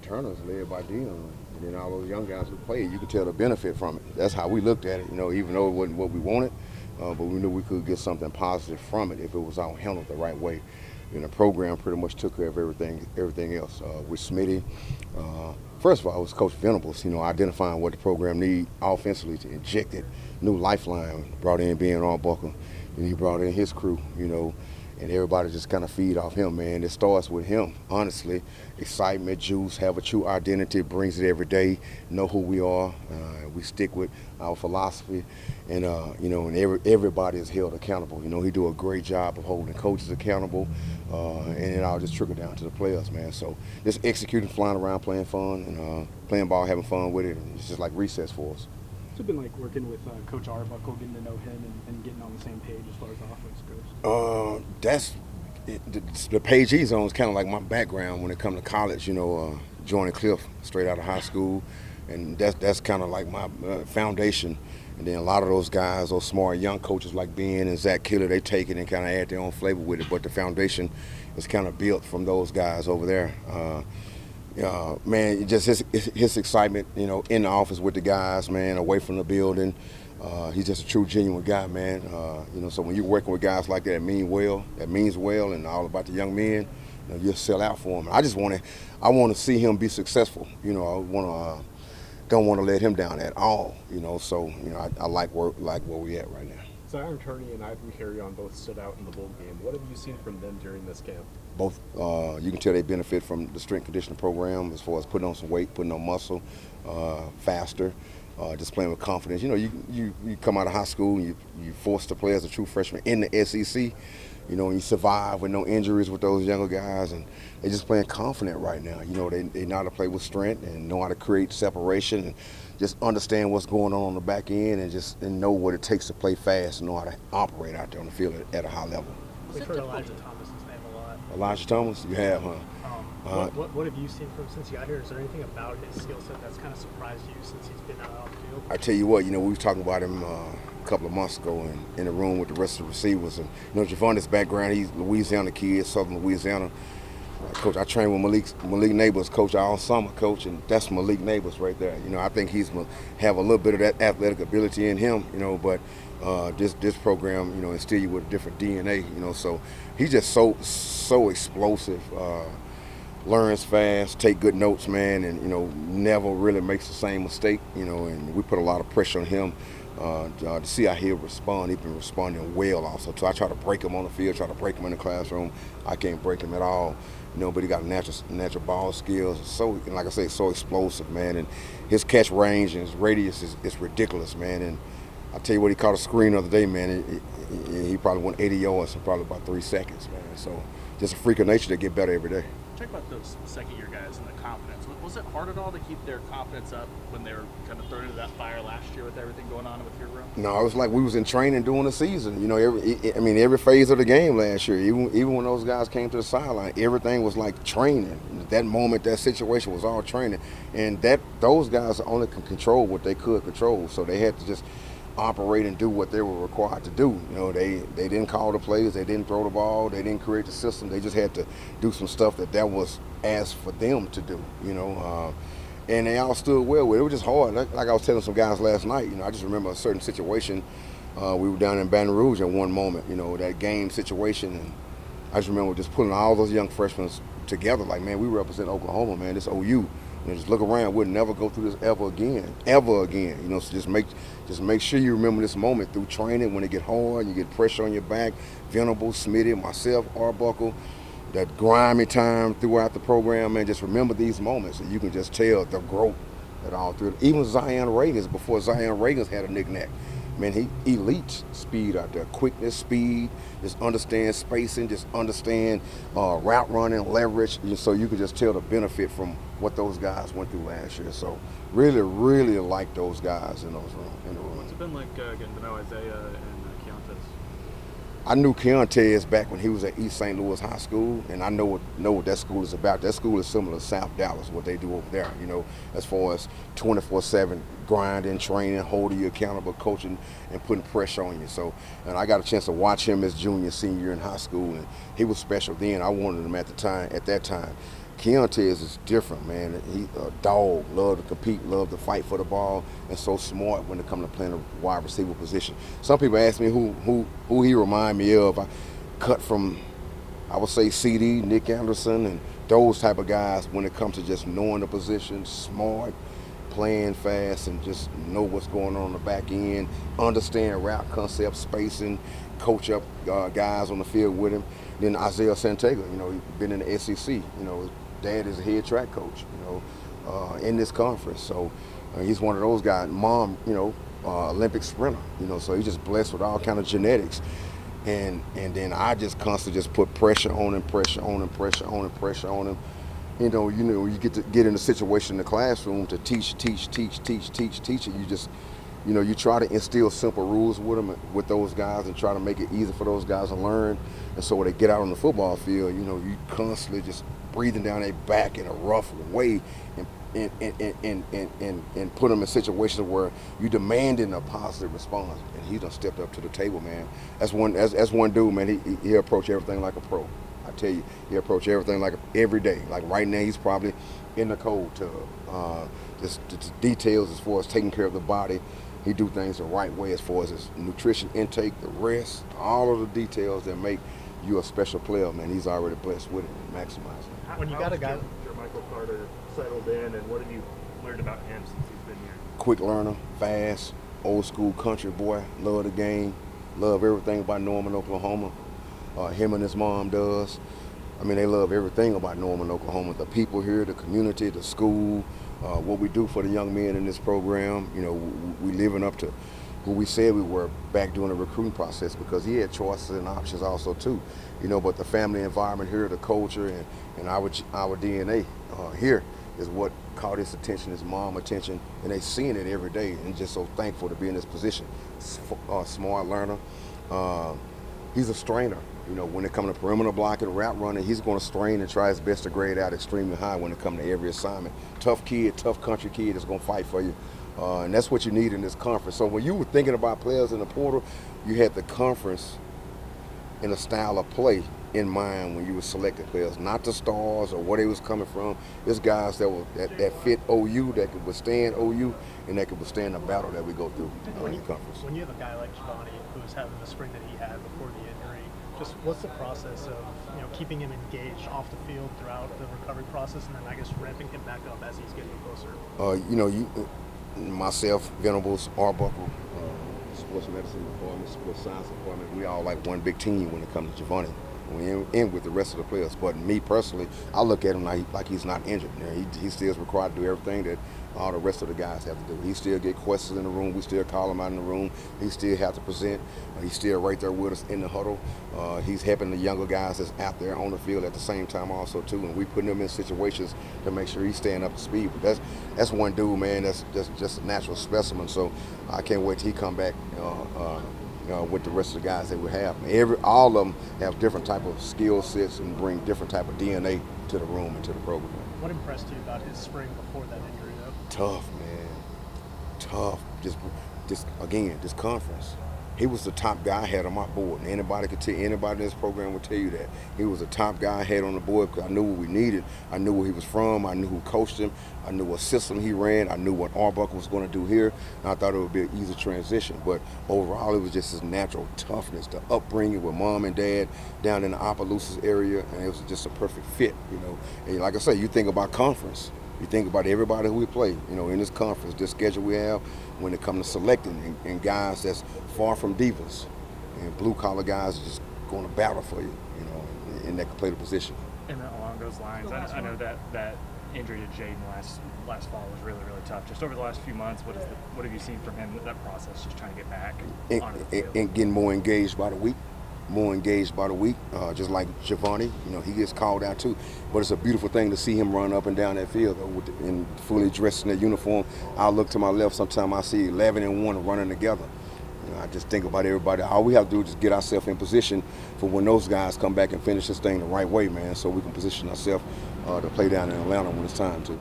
returners led by Dion. And then all those young guys who played, you could tell the benefit from it. That's how we looked at it, even though it wasn't what we wanted, but we knew we could get something positive from it if it was all handled the right way. And the program pretty much took care of everything else. With Smitty, first of all, it was Coach Venables, identifying what the program need offensively to inject it. New lifeline, brought in Ben Arbuckle, and he brought in his crew, and everybody just kind of feed off him, man. It starts with him, honestly. Excitement, juice, have a true identity, brings it every day, know who we are. We stick with our philosophy, and everybody is held accountable. He do a great job of holding coaches accountable, and it all just trickle down to the players, man. So just executing, flying around, playing fun, and playing ball, having fun with it. It's just like recess for us. What's it been like working with Coach Arbuckle, getting to know him and getting on the same page as far as the offense goes? The Page E zone is kind of like my background when it comes to college. Joining Cliff straight out of high school, and that's kind of like my foundation. And then a lot of those guys, those smart young coaches like Ben and Zach Killer, they take it and kind of add their own flavor with it. But the foundation is kind of built from those guys over there. Man, just his excitement, in the office with the guys, man, away from the building. He's just a true, genuine guy, man. So when you're working with guys like that means well, and all about the young men, you'll sell out for him. I want to see him be successful. Don't want to let him down at all. I like where we at right now. Zion Turney and Ivan Carry-On both stood out in the bowl game. What have you seen from them during this camp? Both, you can tell they benefit from the strength conditioning program as far as putting on some weight, putting on muscle, faster, just playing with confidence. You come out of high school and you're forced to play as a true freshman in the SEC. And you survive with no injuries with those younger guys, and they're just playing confident right now. They know how to play with strength and know how to create separation and just understand what's going on the back end and know what it takes to play fast and know how to operate out there on the field at a high level. We've heard Elijah Thomas's name a lot. Elijah Thomas, you have, huh? What have you seen from since you got here? Is there anything about his skill set that's kind of surprised you since he's been out on the field? I tell you what, we were talking about him a couple of months ago in the room with the rest of the receivers. And, Javon's background, he's Louisiana kid, Southern Louisiana. Coach, I trained with Malik Neighbors, coach all summer, coach, and that's Malik Neighbors right there. I think he's have a little bit of that athletic ability in him, but this program, instill you with a different DNA, so he's just so explosive, learns fast, take good notes, man, and, never really makes the same mistake, and we put a lot of pressure on him to see how he'll respond. He's been responding well also. So I try to break him on the field, try to break him in the classroom. I can't break him at all, but he got natural ball skills. And like I say, so explosive, man, and his catch range and his radius is ridiculous, man. And I tell you what, he caught a screen the other day, man. He probably went 80 yards in probably about 3 seconds, man. So just a freak of nature to get better every day. Talk about those second-year guys and the confidence. Was it hard at all to keep their confidence up when they were kind of thrown into that fire last year with everything going on with your room? No, it was like we was in training during the season. Every phase of the game last year, even when those guys came to the sideline, everything was like training. That moment, that situation was all training. And those guys only could control what they could control, so they had to just operate and do what they were required to do. They didn't call the plays, they didn't throw the ball, they didn't create the system. They just had to do some stuff that was asked for them to do, and they all stood well with it. It was just hard. Like I was telling some guys last night, I just remember a certain situation. We were down in Baton Rouge at one moment, that game situation, and I just remember just pulling all those young freshmen together like, man, we represent Oklahoma, man, this OU. Just look around. We'll never go through this ever again. So just make sure you remember this moment through training. When it get hard, you get pressure on your back. Venables, Smitty, myself, Arbuckle, that grimy time throughout the program, man. Just remember these moments, and you can just tell the growth that all through. Even Zion Reagans, before Zion Reagans had a knick-knack. Man, he elite speed out there, quickness, speed, just understand spacing, just understand route running, leverage, so you can just tell the benefit from what those guys went through last year. So really, really like those guys in the room. What's it been like getting to know Isaiah and Keontae? I knew Keontae back when he was at East St. Louis High School, and I know what that school is about. That school is similar to South Dallas, what they do over there, as far as 24/7 grinding, training, holding you accountable, coaching, and putting pressure on you. So, and I got a chance to watch him as junior, senior in high school, and he was special then. I wanted him at that time. Keontae is different, man. He a dog, love to compete, love to fight for the ball, and so smart when it comes to playing a wide receiver position. Some people ask me who he remind me of. I cut from, I would say CD, Nick Anderson, and those type of guys when it comes to just knowing the position, smart, playing fast, and just know what's going on the back end, understand route concept, spacing, coach up guys on the field with him. Then Isaiah Santega, he's been in the SEC. His dad is a head track coach, in this conference. So he's one of those guys. Mom, Olympic sprinter, so he's just blessed with all kind of genetics. And then I just constantly just put pressure on him, pressure on him, pressure on him, pressure on him. You get in a situation in the classroom to teach, and you try to instill simple rules with them, with those guys, and try to make it easy for those guys to learn. And so when they get out on the football field, you constantly just breathing down their back in a rough way, and put them in situations where you demanding a positive response. And he done stepped up to the table, man. That's one dude, man. He approach everything like a pro. I tell you, he approach everything like every day. Like right now, he's probably in the cold tub. Just the details as far as taking care of the body. He do things the right way as far as his nutrition intake, the rest, all of the details that make you a special player, man. He's already blessed with it and maximizing it. When you got a guy, Michael Carter settled in, and what have you learned about him since he's been here? Quick learner, fast, old school country boy, love the game, love everything about Norman, Oklahoma. Him and his mom does. I mean, they love everything about Norman, Oklahoma. The people here, the community, the school, what we do for the young men in this program. We living up to who we said we were back during the recruiting process, because he had choices and options also too. But the family environment here, the culture, and our DNA here is what caught his attention, his mom attention, and they seeing it every day, and just so thankful to be in this position. Smart learner. He's a strainer. When it comes to perimeter blocking, route running, he's going to strain and try his best to grade out extremely high when it comes to every assignment. Tough kid, tough country kid that's going to fight for you. And that's what you need in this conference. So when you were thinking about players in the portal, you had the conference and the style of play in mind when you were selecting players, not the stars or where they was coming from. There's guys that fit OU, that could withstand OU, and that could withstand the battle that we go through in the conference. when you have a guy like Giovanni who's having the spring that he had before the injury, just what's the process of keeping him engaged off the field throughout the recovery process, and then I guess ramping him back up as he's getting closer? Myself, Venables, Arbuckle, sports medicine department, sports science department, we all like one big team when it comes to Giovanni. We in with the rest of the players. But me personally, I look at him like he's not injured. He still is required to do everything that all the rest of the guys have to do. He still get questions in the room. We still call him out in the room. He still have to present. He's still right there with us in the huddle. He's helping the younger guys that's out there on the field at the same time also too. And we putting him in situations to make sure he's staying up to speed. But that's one dude, man. That's just a natural specimen. So I can't wait till he come back. With the rest of the guys that we have. All of them have different type of skill sets and bring different type of DNA to the room and to the program. What impressed you about his spring before that injury, though? Tough, man. Tough. This conference. He was the top guy I had on my board. And anybody in this program would tell you that. He was the top guy I had on the board because I knew what we needed. I knew where he was from. I knew who coached him. I knew what system he ran. I knew what Arbuckle was going to do here. And I thought it would be an easy transition. But overall, it was just his natural toughness, the upbringing with mom and dad down in the Opelousas area. And it was just a perfect fit, And like I say, you think about conference. You think about everybody who we play, in this conference, this schedule we have, when it comes to selecting and guys that's far from divas, and blue-collar guys are just going to battle for you, and that can play the position. And along those lines, I know that injury to Jaden last fall was really, really tough. Just over the last few months, what have you seen from him, that process, just trying to get back onto the field? And getting more engaged by the week. Just like Giovanni, he gets called out too. But it's a beautiful thing to see him run up and down that field and fully dressed in their uniform. I look to my left, sometimes I see 11 and 1 running together. I just think about everybody. All we have to do is just get ourselves in position for when those guys come back and finish this thing the right way, man, so we can position ourselves to play down in Atlanta when it's time to.